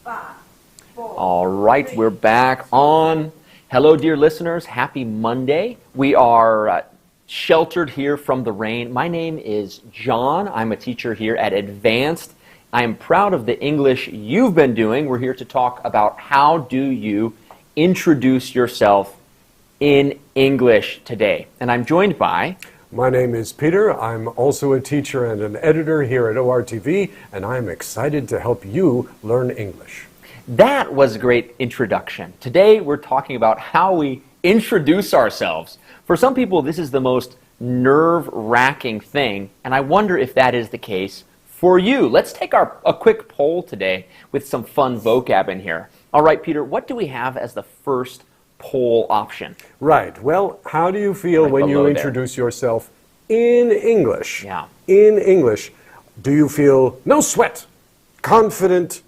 5, 4, All right, we're back on. Hello, dear listeners. Happy Monday. We are sheltered here from the rain. My name is John. I'm a teacher here at Advanced. I am proud of the English you've been doing. We're here to talk about how do you introduce yourself in English today. And I'm joined by... My name is Peter. I'm also a teacher and an editor here at ORTV, and I'm excited to help you learn English. That was a great introduction. Today we're talking about how we introduce ourselves. For some people, this is the most nerve-wracking thing, and I wonder if that is the case for you. Let's take a quick poll today with some fun vocab in here. All right, Peter, what do we have as the first poll option? Right. Well, how do you feel when you introduce yourself in English? Yeah. In English, do you feel no sweat, confident?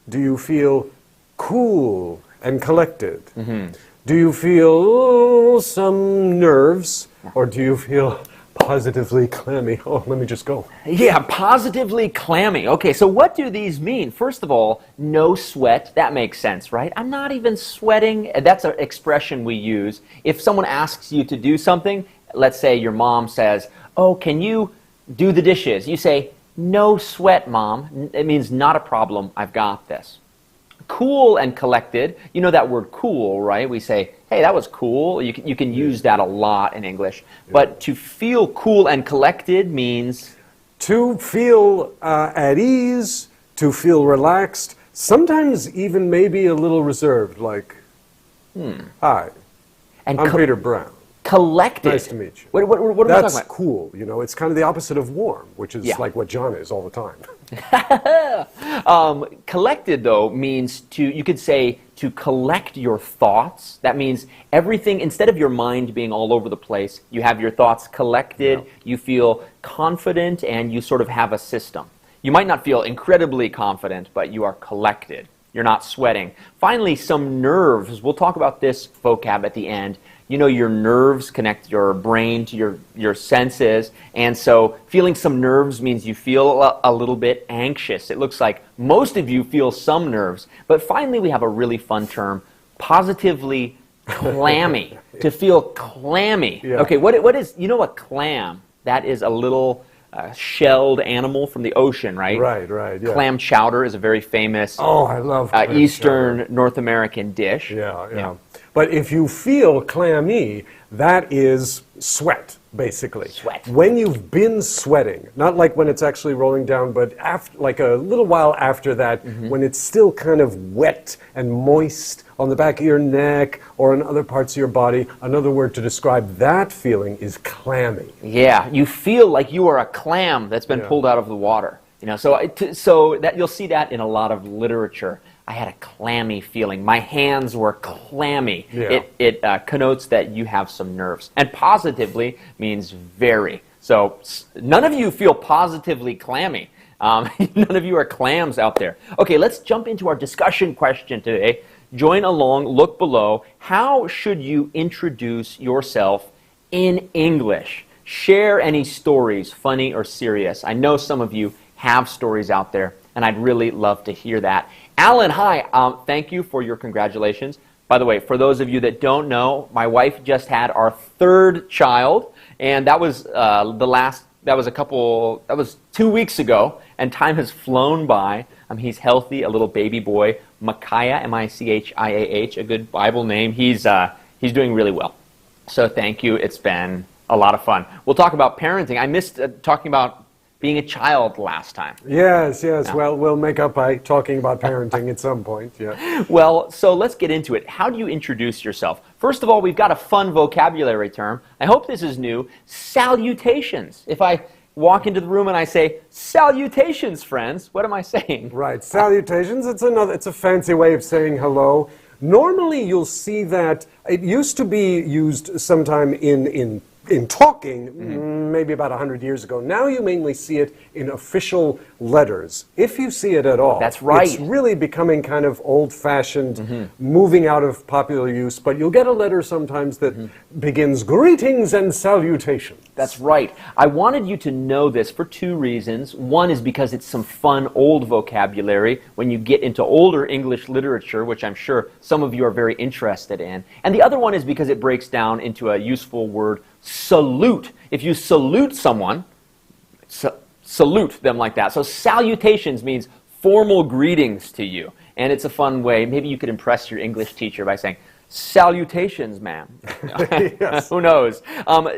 Do you feel cool and collected? Mm-hmm. Do you feel some nerves, or do you feel positively clammy? Oh, let me just go. Yeah, positively clammy. Okay, so what do these mean? First of all, no sweat. That makes sense, right? I'm not even sweating. That's an expression we use. If someone asks you to do something, let's say your mom says, oh, can you do the dishes? You say, no sweat, Mom. It means not a problem. I've got this. Cool and collected. You know that word cool, right? We say, hey, that was cool. You can use that a lot in English. Yeah. But to feel cool and collected means? To feel at ease, to feel relaxed, sometimes even maybe a little reserved, like, hi, and I'm Peter Brown. Collected. Nice to meet you. What are we talking about? That's cool. You know, it's kind of the opposite of warm, which is like what John is all the time. Collected, though, means you could say to collect your thoughts. That means everything, instead of your mind being all over the place, you have your thoughts collected, you feel confident, and you sort of have a system. You might not feel incredibly confident, but you are collected. You're not sweating. Finally, some nerves. We'll talk about this vocab at the end. You know, your nerves connect your brain to your senses, and so feeling some nerves means you feel a little bit anxious. It looks like most of you feel some nerves. But finally, we have a really fun term, positively clammy, to feel clammy. Yeah. Okay, what is, you know, a clam? That is a little shelled animal from the ocean, right? Right, yeah. Clam chowder is a very famous I love Eastern North American dish. Yeah. But if you feel clammy, that is sweat, basically. Sweat. When you've been sweating, not like when it's actually rolling down, but after, like a little while after that, when it's still kind of wet and moist on the back of your neck or in other parts of your body, another word to describe that feeling is clammy. Yeah, you feel like you are a clam that's been pulled out of the water. You know, so that you'll see that in a lot of literature. I had a clammy feeling. My hands were clammy. Yeah. It connotes that you have some nerves. And positively means very. So none of you feel positively clammy. None of you are clams out there. Okay, let's jump into our discussion question today. Join along, look below. How should you introduce yourself in English? Share any stories, funny or serious. I know some of you have stories out there, and I'd really love to hear that. Alan, hi. Thank you for your congratulations. By the way, for those of you that don't know, my wife just had our third child, and that was that was 2 weeks ago, and time has flown by. He's healthy, a little baby boy, Micaiah, M-I-C-H-I-A-H, a good Bible name. He's doing really well. So thank you. It's been a lot of fun. We'll talk about parenting. I missed talking about being a child last time. Yes. Yeah. Well, we'll make up by talking about parenting at some point. Yeah. Well, so let's get into it. How do you introduce yourself? First of all, we've got a fun vocabulary term. I hope this is new. Salutations. If I walk into the room and I say, salutations, friends, what am I saying? Right. Salutations. It's a fancy way of saying hello. Normally, you'll see that it used to be used sometime in talking, maybe about 100 years ago. Now you mainly see it in official letters, if you see it at all. That's right. It's really becoming kind of old-fashioned, moving out of popular use, but you'll get a letter sometimes that begins, greetings and salutations. That's right. I wanted you to know this for two reasons. One is because it's some fun old vocabulary when you get into older English literature, which I'm sure some of you are very interested in. And the other one is because it breaks down into a useful word, salute. If you salute someone, salute them like that. So salutations means formal greetings to you. And it's a fun way. Maybe you could impress your English teacher by saying, "Salutations, ma'am." Yes. Who knows?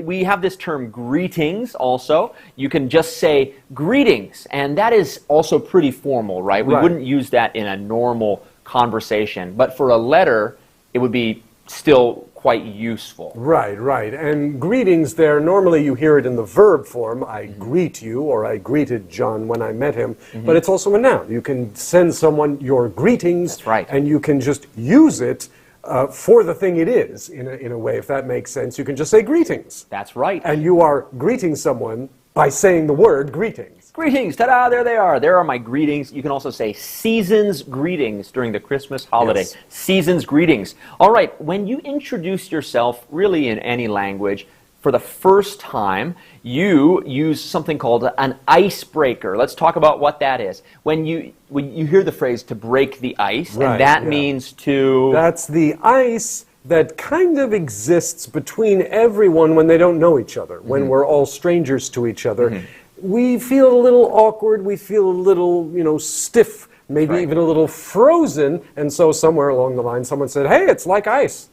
We have this term greetings also. You can just say greetings, and that is also pretty formal, right? We wouldn't use that in a normal conversation. But for a letter, it would be still quite useful. Right, right. And greetings there, normally you hear it in the verb form, I greet you, or I greeted John when I met him, but it's also a noun. You can send someone your greetings, That's right. And you can just use it for the thing it is, in a way, if that makes sense. You can just say greetings. That's right. And you are greeting someone by saying the word greetings. Greetings, ta-da, there they are. There are my greetings. You can also say season's greetings during the Christmas holiday. Yes. Season's greetings. All right, when you introduce yourself, really in any language, for the first time, you use something called an icebreaker. Let's talk about what that is. When you hear the phrase to break the ice, Right, and that yeah. means to... That's the ice that kind of exists between everyone when they don't know each other, when we're all strangers to each other. We feel a little awkward, we feel a little, stiff, maybe even a little frozen, and so somewhere along the line someone said, hey, it's like ice,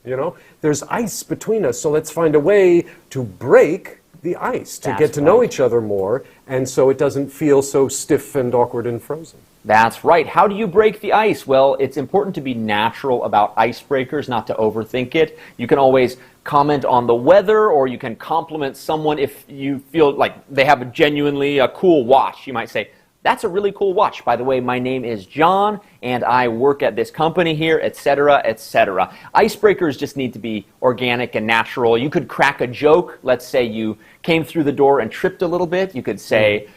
There's ice between us, so let's find a way to break the ice, to get to know each other more, and so it doesn't feel so stiff and awkward and frozen. That's right. How do you break the ice? Well, it's important to be natural about icebreakers, not to overthink it. You can always comment on the weather, or you can compliment someone if you feel like they have a cool watch. You might say, "That's a really cool watch. By the way, my name is John, and I work at this company here," etc., etc. Icebreakers just need to be organic and natural. You could crack a joke. Let's say you came through the door and tripped a little bit. You could say,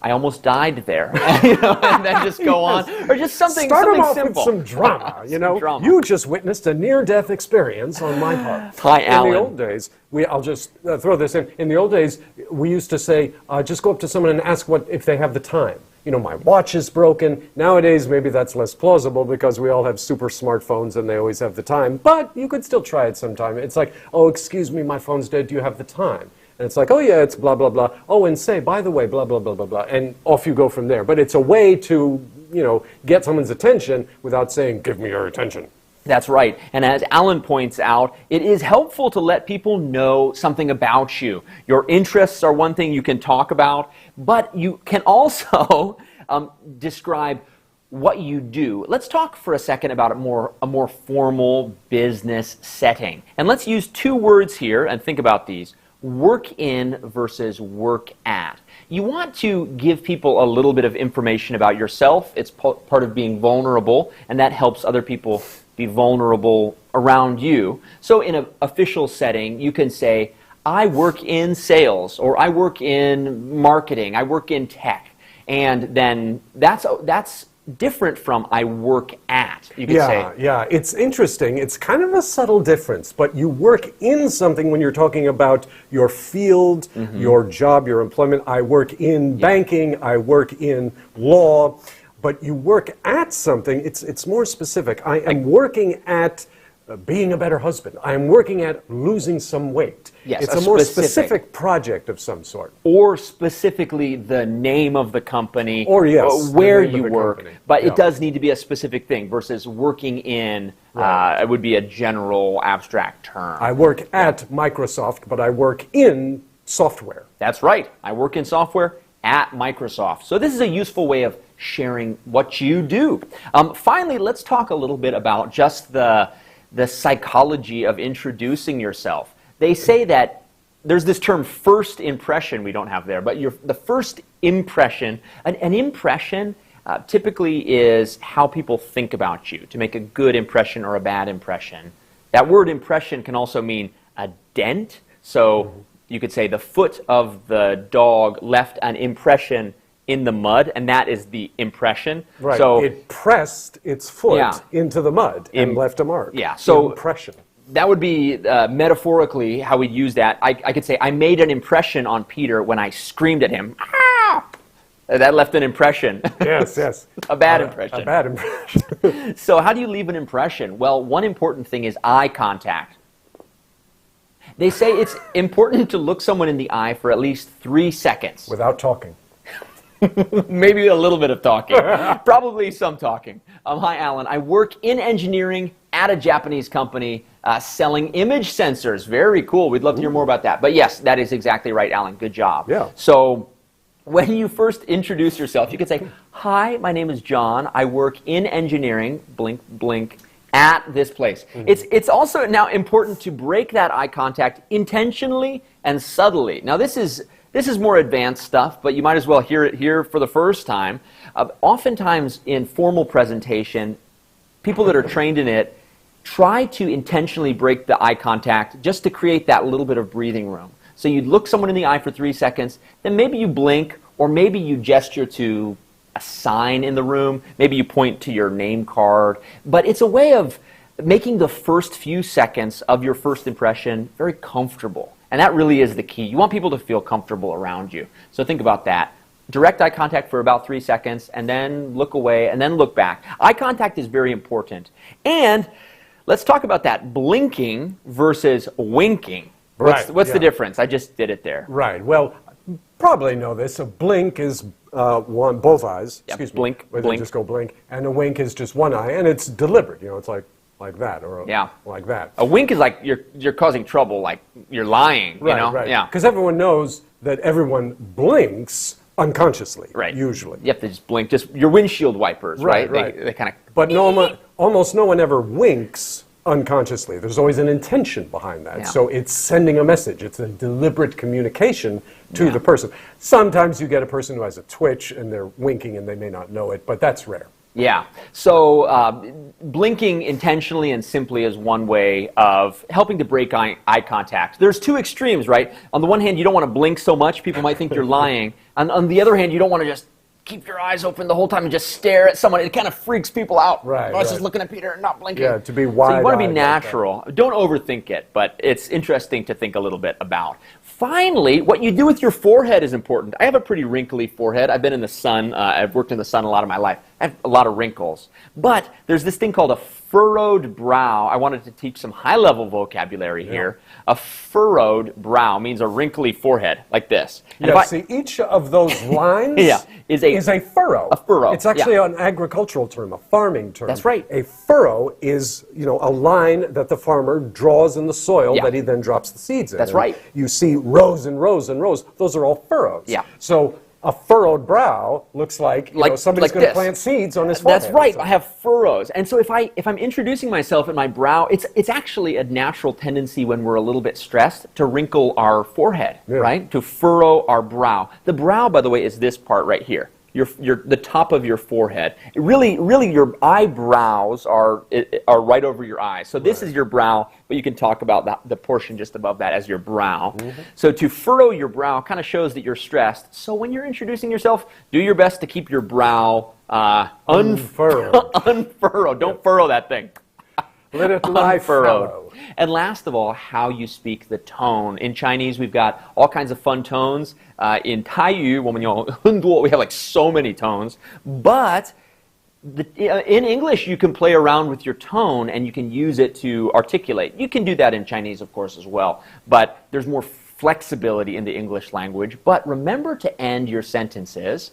"I almost died there," and then just go on, or just something Start something off simple. with some drama, Some drama. You just witnessed a near-death experience on my part. Hi, Alan. In the old days, I'll just throw this in. In the old days, we used to say, just go up to someone and ask if they have the time. My watch is broken. Nowadays, maybe that's less plausible because we all have super smartphones and they always have the time. But you could still try it sometime. It's like, "Oh, excuse me, my phone's dead. Do you have the time?" And it's like, "Oh, yeah, it's blah, blah, blah. Oh, and say, by the way, blah, blah, blah, blah, blah." And off you go from there. But it's a way to, get someone's attention without saying, "Give me your attention." That's right. And as Alan points out, it is helpful to let people know something about you. Your interests are one thing you can talk about, but you can also describe what you do. Let's talk for a second about a more formal business setting. And let's use two words here and think about these. Work in versus work at. You want to give people a little bit of information about yourself. It's part of being vulnerable, and that helps other people be vulnerable around you. So in an official setting, you can say, "I work in sales," or "I work in marketing," "I work in tech." And then that's different from "I work at." You could say. Yeah, it's interesting. It's kind of a subtle difference, but you work in something when you're talking about your field, your job, your employment. I work in banking, I work in law, but you work at something, it's more specific. I am working at being a better husband. I am working at losing some weight. Yes, it's a more specific project of some sort. Or specifically the name of the company, or yes, where you work. Company. But it does need to be a specific thing versus working in, it would be a general abstract term. I work at Microsoft, but I work in software. That's right. I work in software at Microsoft. So this is a useful way of sharing what you do. Finally, let's talk a little bit about just the psychology of introducing yourself. They say that there's this term first impression we don't have there, but the first impression, an impression typically is how people think about you, to make a good impression or a bad impression. That word impression can also mean a dent. So you could say the foot of the dog left an impression in the mud, and that is the impression. Right. So it pressed its foot into the mud and left a mark. Yeah. So impression. that would be metaphorically how we'd use that. I could say, I made an impression on Peter when I screamed at him. Ah! That left an impression. Yes, yes. A bad impression. A bad impression. So how do you leave an impression? Well, one important thing is eye contact. They say it's important to look someone in the eye for at least 3 seconds. Without talking. Maybe a little bit of talking. Probably some talking. Hi, Alan. I work in engineering at a Japanese company selling image sensors. Very cool. We'd love to hear more about that. But yes, that is exactly right, Alan. Good job. Yeah. So when you first introduce yourself, you could say, hi, my name is John. I work in engineering, blink, blink, at this place. It's also now important to break that eye contact intentionally and subtly. Now, this is more advanced stuff, but you might as well hear it here for the first time. Oftentimes in formal presentation, people that are trained in it try to intentionally break the eye contact just to create that little bit of breathing room. So you look someone in the eye for 3 seconds, then maybe you blink, or maybe you gesture to a sign in the room, maybe you point to your name card, but it's a way of making the first few seconds of your first impression very comfortable. And that really is the key. You want people to feel comfortable around you. So think about that. Direct eye contact for about 3 seconds, and then look away, and then look back. Eye contact is very important. And let's talk about that blinking versus winking. What's the difference? I just did it there. Right. Well, probably know this. A blink is both eyes. Yep. Excuse me. Blink, Where blink. they just go blink. And a wink is just one eye, and it's deliberate. You know, it's like that or like that. A wink is like you're causing trouble, like you're lying. Right, you know? right. Yeah. Because everyone knows that everyone blinks unconsciously. Right. Usually. You have to just blink. Just your windshield wipers, right? Right. They kind of. But almost no one ever winks unconsciously. There's always an intention behind that. Yeah. So it's sending a message. It's a deliberate communication to the person. Sometimes you get a person who has a twitch and they're winking and they may not know it, but that's rare. Yeah. So blinking intentionally and simply is one way of helping to break eye contact. There's two extremes, right? On the one hand, you don't want to blink so much. People might think you're lying. And on the other hand, you don't want to just keep your eyes open the whole time and just stare at someone. It kind of freaks people out. Right. I was just looking at Peter and not blinking. Yeah, to be wide-eyed. So you want to be natural. Don't overthink it, but it's interesting to think a little bit about. Finally, what you do with your forehead is important. I have a pretty wrinkly forehead. I've been in the sun. I've worked in the sun a lot of my life. I have a lot of wrinkles. But there's this thing called a furrowed brow. I wanted to teach some high-level vocabulary here. A furrowed brow means a wrinkly forehead, like this. And see, each of those lines is a furrow. A furrow. It's actually an agricultural term, a farming term. That's right. A furrow is, a line that the farmer draws in the soil that he then drops the seeds in. That's right. You see rows and rows and rows. Those are all furrows. Yeah. So a furrowed brow looks like somebody's going to plant seeds on his forehead. That's right. I have furrows. And so if I'm introducing myself in my brow, it's actually a natural tendency when we're a little bit stressed to wrinkle our forehead, right? To furrow our brow. The brow, by the way, is this part right here. The top of your forehead. Really, your eyebrows are right over your eyes. So this is your brow, but you can talk about the portion just above that as your brow. Mm-hmm. So to furrow your brow kind of shows that you're stressed. So when you're introducing yourself, do your best to keep your brow unfurrowed. Unfurrowed. Don't furrow that thing. Let it lie furrowed. And last of all, how you speak the tone. In Chinese, we've got all kinds of fun tones. In Taiyu, 我们有很多, we have like so many tones. But in English, you can play around with your tone and you can use it to articulate. You can do that in Chinese, of course, as well. But there's more flexibility in the English language. But remember to end your sentences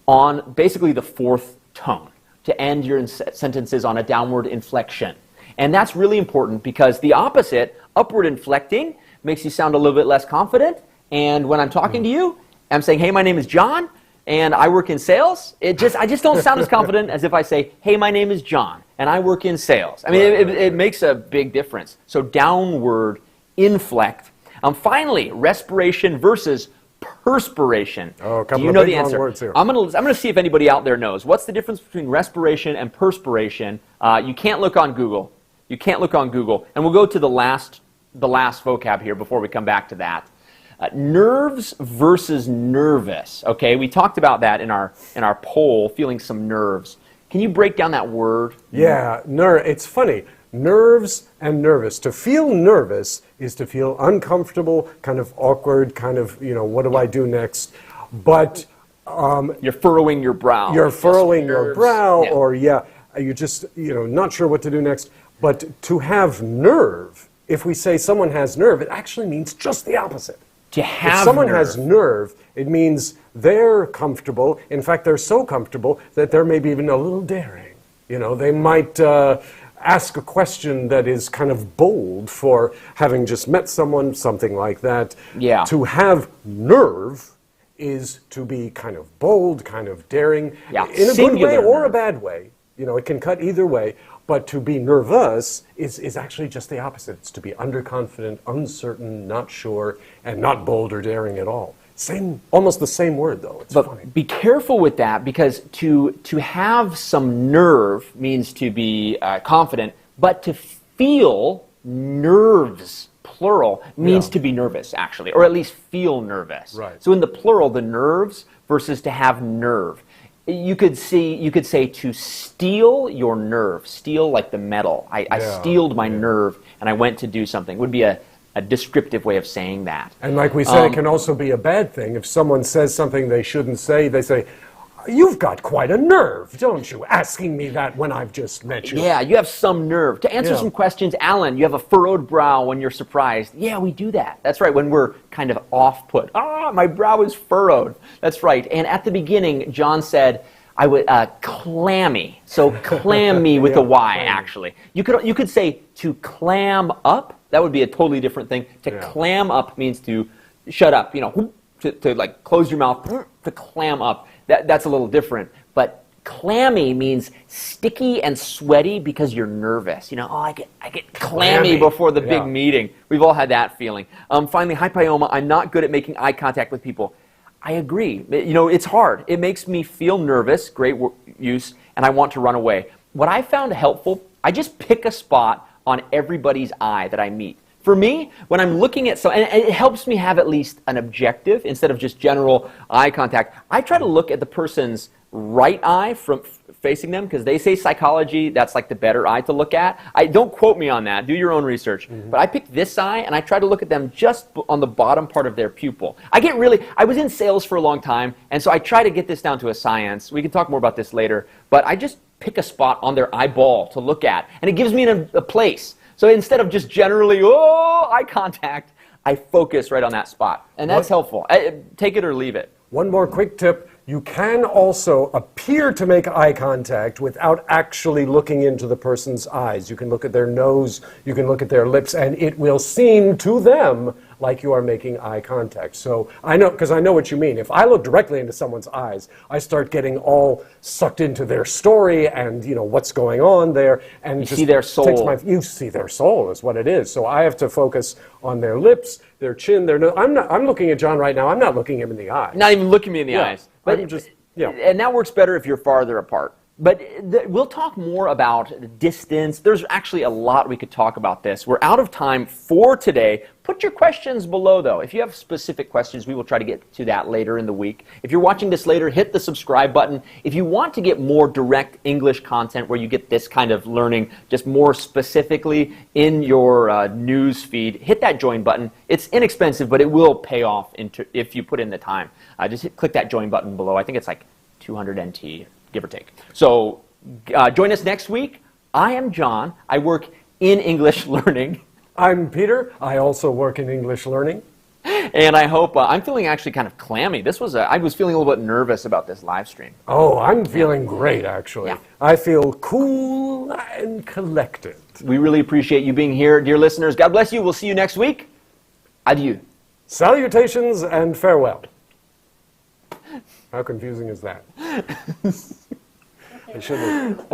on basically the fourth tone. To end your sentences on a downward inflection. And that's really important because the opposite, upward inflecting, makes you sound a little bit less confident. And when I'm talking to you, I'm saying, hey, my name is John, and I work in sales. I just don't sound as confident as if I say, hey, my name is John, and I work in sales. I mean, it makes a big difference. So downward inflect. Finally, respiration versus perspiration. Oh, a couple Do you of know big the answer? Words here. I'm gonna see if anybody out there knows. What's the difference between respiration and perspiration? You can't look on Google. You can't look on Google. And we'll go to the last vocab here before we come back to that. Nerves versus nervous. Okay, we talked about that in our poll, feeling some nerves. Can you break down that word? Yeah, it's funny. nerves and nervous. To feel nervous is to feel uncomfortable, kind of awkward, kind of, what do I do next? But you're furrowing your brow. You're furrowing your brow, yeah. or you're just, not sure what to do next. But to have nerve, if we say someone has nerve, it actually means just the opposite. To have if someone nerve. has nerve, it means they're comfortable. In fact, they're so comfortable that they're maybe even a little daring. They might ask a question that is kind of bold for having just met someone, something like that. Yeah. To have nerve is to be kind of bold, kind of daring, yeah. in a Singular good way or nerve. a bad way. It can cut either way. But to be nervous is actually just the opposite. It's to be underconfident, uncertain, not sure, and not bold or daring at all. Almost the same word, though. It's funny. Be careful with that, because to have some nerve means to be confident, but to feel nerves, plural, means to be nervous, actually, or at least feel nervous. Right. So in the plural, the nerves versus to have nerve. You could say to steal your nerve, steal like the metal. I stealed my nerve and I went to do something. Would be a descriptive way of saying that. And like we said, it can also be a bad thing. If someone says something they shouldn't say, they say, "You've got quite a nerve, don't you, asking me that when I've just met you?" Yeah, you have some nerve. To answer some questions, Alan, you have a furrowed brow when you're surprised. Yeah, we do that. That's right, when we're kind of off-put. My brow is furrowed. That's right. And at the beginning, John said, I would clammy. So clammy with a Y, actually. You could say to clam up. That would be a totally different thing. To clam up means to shut up, to like close your mouth, to clam up. That's a little different. But clammy means sticky and sweaty because you're nervous. I get clammy before the big meeting. We've all had that feeling. Finally, hi Pyoma, I'm not good at making eye contact with people. I agree. It's hard. It makes me feel nervous, great use, and I want to run away. What I found helpful, I just pick a spot on everybody's eye that I meet. For me, when I'm looking at and it helps me have at least an objective instead of just general eye contact, I try to look at the person's right eye from facing them, because they say psychology, that's like the better eye to look at. Don't quote me on that. Do your own research. But I pick this eye and I try to look at them just on the bottom part of their pupil. I was in sales for a long time, and so I try to get this down to a science. We can talk more about this later, but I just pick a spot on their eyeball to look at, and it gives me a place. So instead of just generally, eye contact, I focus right on that spot. And that's helpful. Take it or leave it. One more quick tip. You can also appear to make eye contact without actually looking into the person's eyes. You can look at their nose, you can look at their lips, and it will seem to them like you are making eye contact. So I know, because I know what you mean. If I look directly into someone's eyes, I start getting all sucked into their story and what's going on there, and you see their soul. You see their soul is what it is. So I have to focus on their lips, their chin, their nose. I'm looking at John right now. I'm not looking him in the eyes. Not even looking me in the eyes. But and that works better if you're farther apart. But we'll talk more about distance. There's actually a lot we could talk about this. We're out of time for today. Put your questions below, though. If you have specific questions, we will try to get to that later in the week. If you're watching this later, hit the subscribe button. If you want to get more direct English content where you get this kind of learning just more specifically in your news feed, hit that join button. It's inexpensive, but it will pay off if you put in the time. Just click that join button below. I think it's like 200 NT, give or take. So join us next week. I am John. I work in English learning. I'm Peter. I also work in English learning. And I hope, I'm feeling actually kind of clammy. I was feeling a little bit nervous about this live stream. Oh, I'm feeling great, actually. Yeah. I feel cool and collected. We really appreciate you being here, dear listeners. God bless you. We'll see you next week. Adieu. Salutations and farewell. How confusing is that? I should have.